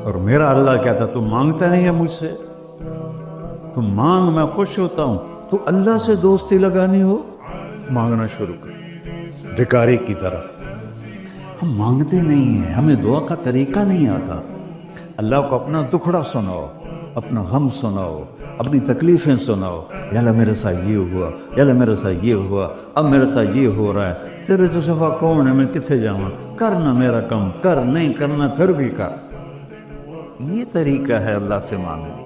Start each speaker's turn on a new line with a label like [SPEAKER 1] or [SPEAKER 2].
[SPEAKER 1] और मेरा अल्लाह क्या था, तू मांगता नहीं है मुझसे, तू मांग, मैं खुश होता हूँ। तो अल्लाह से दोस्ती लगानी हो, मांगना शुरू कर भिखारी की तरह। हम मांगते नहीं हैं, हमें दुआ का तरीका नहीं आता। अल्लाह को अपना दुखड़ा सुनाओ, अपना गम सुनाओ, अपनी तकलीफ़ें सुनाओ। या अल्लाह मेरे साथ ये हुआ, या अल्लाह मेरे साथ ये हुआ, अब मेरे साथ ये हो रहा है, तेरे तो सिवा कौन है, मैं किथे जाऊँ, करना मेरा कम कर, नहीं करना फिर भी कर। ये तरीका है अल्लाह से मांगने।